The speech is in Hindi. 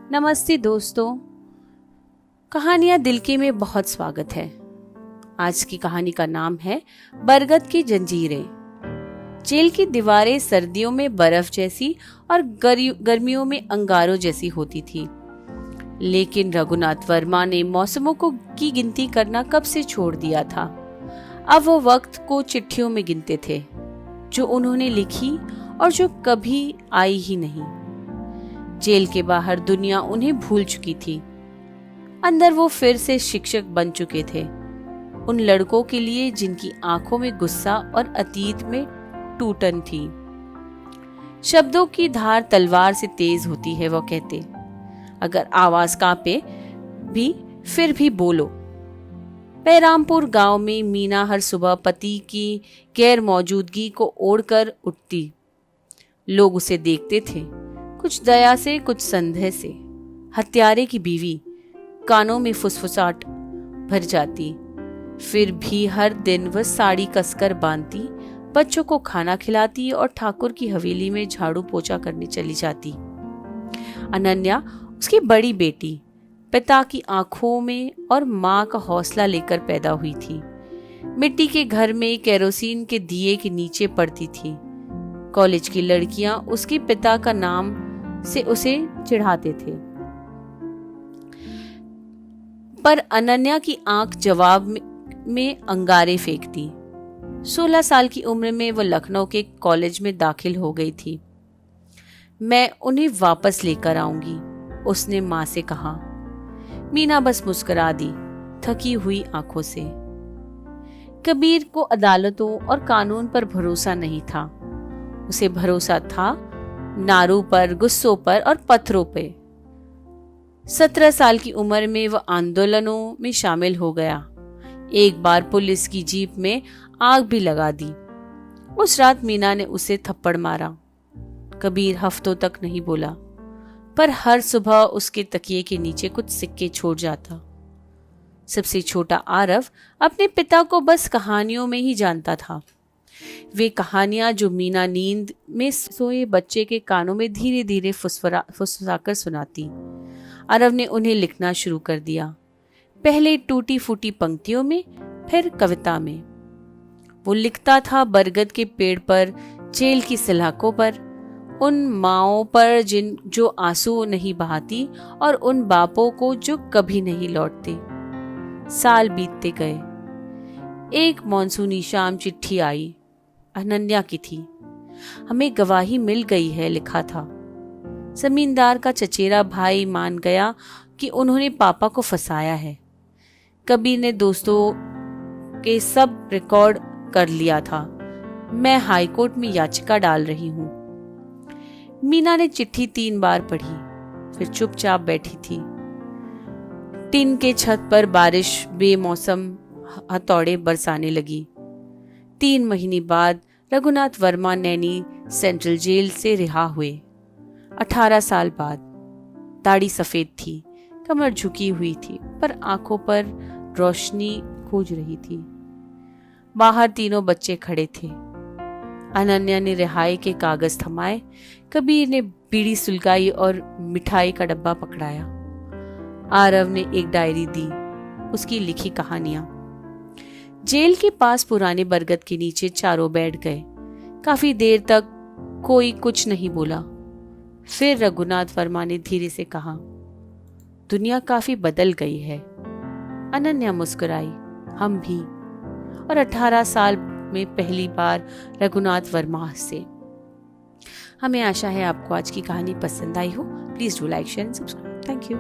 नमस्ते दोस्तों, कहानियां दिल के में बहुत स्वागत है। आज की कहानी का नाम है बरगद की जंजीरें। जेल की दीवारें सर्दियों में बर्फ जैसी और गर्मियों में अंगारों जैसी होती थी, लेकिन रघुनाथ वर्मा ने मौसमों की गिनती करना कब से छोड़ दिया था। अब वो वक्त को चिट्ठियों में गिनते थे, जो उन्होंने लिखी और जो कभी आई ही नहीं। जेल के बाहर दुनिया उन्हें भूल चुकी थी, अंदर वो फिर से शिक्षक बन चुके थे, उन लड़कों के लिए जिनकी आंखों में गुस्सा और अतीत में टूटन थी। शब्दों की धार तलवार से तेज होती है, वो कहते, अगर आवाज कांपे भी फिर भी बोलो। पैरामपुर गांव में मीना हर सुबह पति की गैर मौजूदगी को ओढ़कर उठती। लोग उसे देखते थे, कुछ दया से, कुछ संदेह से। हत्यारे की बीवी, कानों में फुसफुसाहट भर जाती। फिर भी हर दिन वह साड़ी कसकर बांधती, बच्चों को खाना खिलाती और ठाकुर की हवेली में झाड़ू पोछा करने चली जाती। अनन्या, उसकी बड़ी बेटी, पिता की आंखों में और माँ का हौसला लेकर पैदा हुई थी। मिट्टी के घर में केरोसिन के दिए के नीचे पड़ती थी। कॉलेज की लड़कियां उसके पिता का नाम से उसे चिढ़ाते थे, पर अनन्या की आंख जवाब में अंगारे फेंकती। 16 साल की उम्र में वह लखनऊ के कॉलेज में दाखिल हो गई थी। मैं उन्हें वापस लेकर आऊंगी, उसने मां से कहा। मीना बस मुस्कुरा दी, थकी हुई आंखों से। कबीर को अदालतों और कानून पर भरोसा नहीं था। उसे भरोसा था नारों पर, गुस्सों पर और पत्थरों पे। 17 साल की उम्र में वह आंदोलनों में शामिल हो गया। एक बार पुलिस की जीप में आग भी लगा दी। उस रात मीना ने उसे थप्पड़ मारा। कबीर हफ्तों तक नहीं बोला, पर हर सुबह उसके तकिए के नीचे कुछ सिक्के छोड़ जाता। सबसे छोटा आरव अपने पिता को बस कहानियों में ही जानता था। वे कहानियां जो मीना नींद में सोए बच्चे के कानों में धीरे धीरे फुसफुसाकर सुनाती। आरव ने उन्हें लिखना शुरू कर दिया, पहले टूटी फूटी पंक्तियों में, फिर कविता में। वो लिखता था बरगद के पेड़ पर, जेल की सलाखों पर, उन माओं पर जो आंसू नहीं बहाती, और उन बापों को जो कभी नहीं लौटते। साल बीतते गए। एक मॉनसूनी शाम चिट्ठी आई। अनन्या की थी। हमें गवाही मिल गई है, लिखा था। जमींदार का चचेरा भाई मान गया कि उन्होंने पापा को फंसाया है। कबीर ने दोस्तों के सब रिकॉर्ड कर लिया था। मैं हाईकोर्ट में याचिका डाल रही हूं। मीना ने चिट्ठी 3 बार पढ़ी, फिर चुपचाप बैठी थी। टिन के छत पर बारिश बेमौसम हथौड़े बरसाने लगी। 3 महीने बाद रघुनाथ वर्मा नैनी सेंट्रल जेल से रिहा हुए। 18 साल बाद। दाढ़ी सफेद थी, कमर झुकी हुई थी, पर आंखों पर रोशनी खोज रही थी। बाहर तीनों बच्चे खड़े थे। अनन्या ने रिहाई के कागज थमाए। कबीर ने बीड़ी सुलगाई और मिठाई का डब्बा पकड़ाया। आरव ने एक डायरी दी, उसकी लिखी कहानियां। जेल के पास पुराने बरगद के नीचे चारों बैठ गए। काफी देर तक कोई कुछ नहीं बोला। फिर रघुनाथ वर्मा ने धीरे से कहा, दुनिया काफी बदल गई है। अनन्या मुस्कुराई, हम भी। और 18 साल में पहली बार रघुनाथ वर्मा हंसे। हमें आशा है आपको आज की कहानी पसंद आई हो। Please do like, share and subscribe. Thank you.